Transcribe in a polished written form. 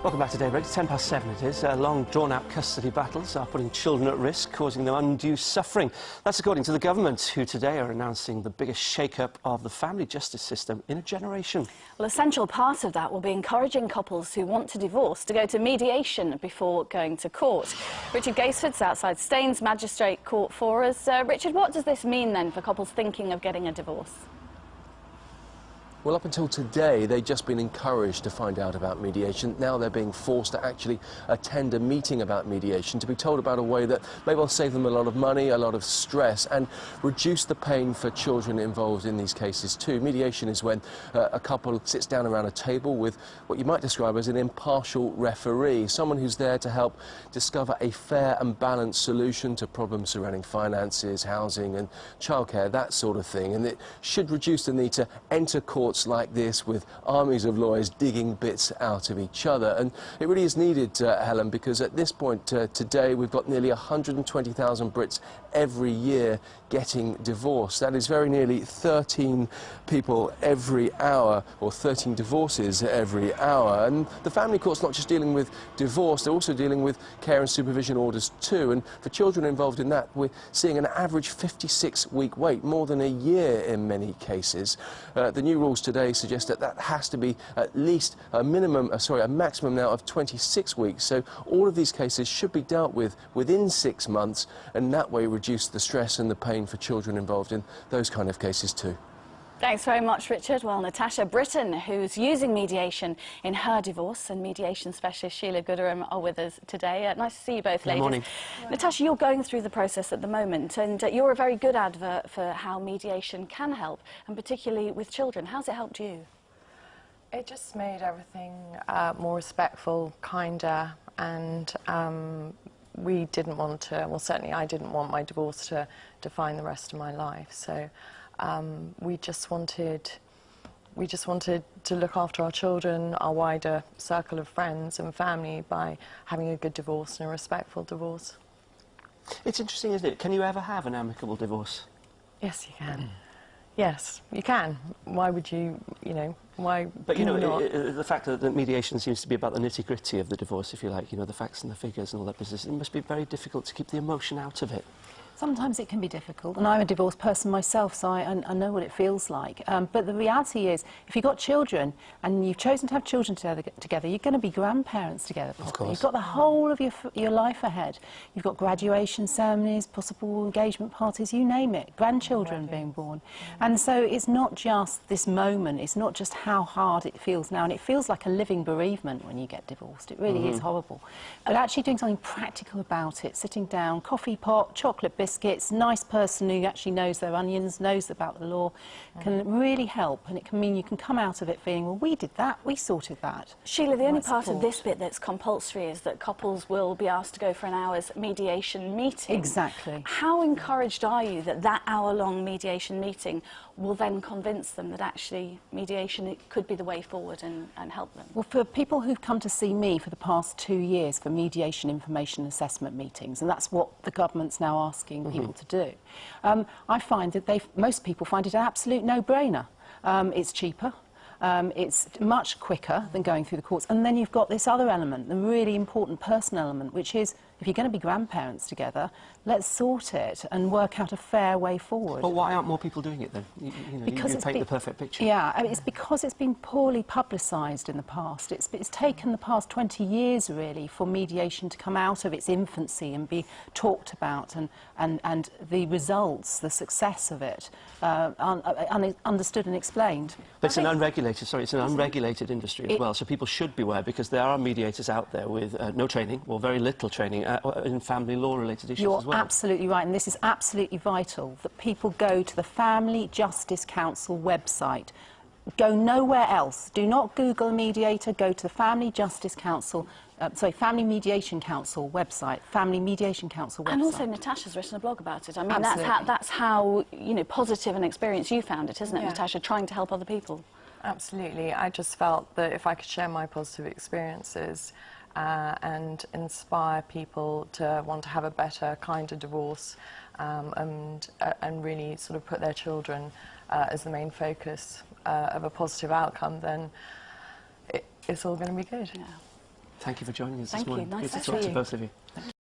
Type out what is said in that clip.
Welcome back to Daybreak. It's 7:10 it is. Long, drawn-out custody battles are putting children at risk, causing them undue suffering. That's according to the government, who today are announcing the biggest shake-up of the family justice system in a generation. Well, a central part of that will be encouraging couples who want to divorce to go to mediation before going to court. Richard Gaisford's outside Staines Magistrate Court for us. Richard, what does this mean then for couples thinking of getting a divorce? Well, up until today, they'd just been encouraged to find out about mediation. Now they're being forced to actually attend a meeting about mediation, to be told about a way that may well save them a lot of money, a lot of stress, and reduce the pain for children involved in these cases too. Mediation is when a couple sits down around a table with what you might describe as an impartial referee, someone who's there to help discover a fair and balanced solution to problems surrounding finances, housing and childcare, that sort of thing. And it should reduce the need to enter courts like this with armies of lawyers digging bits out of each other. And it really is needed, Helen, because at this point today we've got nearly 120,000 Brits every year getting divorced. That is very nearly 13 people every hour, or 13 divorces every hour. And the family court's not just dealing with divorce, they're also dealing with care and supervision orders too. And for children involved in that, we're seeing an average 56-week wait, more than a year in many cases. The new rules today suggest that that has to be at least a maximum now of 26 weeks. So all of these cases should be dealt with within 6 months, and that way reduce the stress and the pain for children involved in those kind of cases too. Thanks very much, Richard. Well, Natasha Britton, who's using mediation in her divorce, and mediation specialist Sheila Gooderham are with us today. Nice to see you both, ladies. Good morning. Natasha, you're going through the process at the moment, and you're a very good advert for how mediation can help, and particularly with children. How's it helped you? It just made everything more respectful, kinder, and we didn't want to, well, certainly I didn't want my divorce to define the rest of my life. So we just wanted to look after our children, our wider circle of friends and family, by having a good divorce and a respectful divorce. It's interesting, isn't it? Can you ever have an amicable divorce? Yes, you can. Yes, you can. Why would you, why But, not? the fact that mediation seems to be about the nitty-gritty of the divorce, if you like, the facts and the figures and all that business, it must be very difficult to keep the emotion out of it. Sometimes it can be difficult, and I'm a divorced person myself, so I know what it feels like. But the reality is, if you've got children, and you've chosen to have children together, you're going to be grandparents together. Of course. You've got the whole of your life ahead. You've got graduation ceremonies, possible engagement parties, you name it, grandchildren being born. And so it's not just this moment, it's not just how hard it feels now, and it feels like a living bereavement when you get divorced. It really is horrible. But actually doing something practical about it, sitting down, coffee pot, chocolate biscuits, nice person who actually knows their onions, knows about the law, can really help, and it can mean you can come out of it feeling, well, we did that, we sorted that. Sheila, the only part of this bit that's compulsory is that couples will be asked to go for an hour's mediation meeting. Exactly. How encouraged are you that that hour-long mediation meeting will then convince them that actually mediation could be the way forward and help them? Well, for people who've come to see me for the past 2 years for mediation information assessment meetings, and that's what the government's now asking people to do, I find that most people find it an absolute no-brainer. It's cheaper. It's much quicker than going through the courts. And then you've got this other element, the really important personal element, which is, if you're going to be grandparents together, let's sort it and work out a fair way forward. Well, why aren't more people doing it then? You paint the perfect picture. Yeah, I mean, it's because it's been poorly publicised in the past. It's taken the past 20 years, really, for mediation to come out of its infancy and be talked about, and the results, the success of it, understood and explained. But it's an unregulated industry as well, so people should be aware, because there are mediators out there with no training, or very little training, in family law-related issues as well. You're absolutely right, and this is absolutely vital, that people go to the Family Justice Council website. Go nowhere else. Do not Google a mediator, go to the Family Justice Council, Family Mediation Council website, Family Mediation Council website. And also Natasha's written a blog about it. I mean, Absolutely. that's how positive an experience you found it, isn't it, Natasha, trying to help other people? Absolutely. I just felt that if I could share my positive experiences and inspire people to want to have a better, kinder divorce, and really sort of put their children as the main focus of a positive outcome, then it's all going to be good. Yeah. Thank you for joining us Thank this morning. you. Nice Good to to talk see to you. both of you.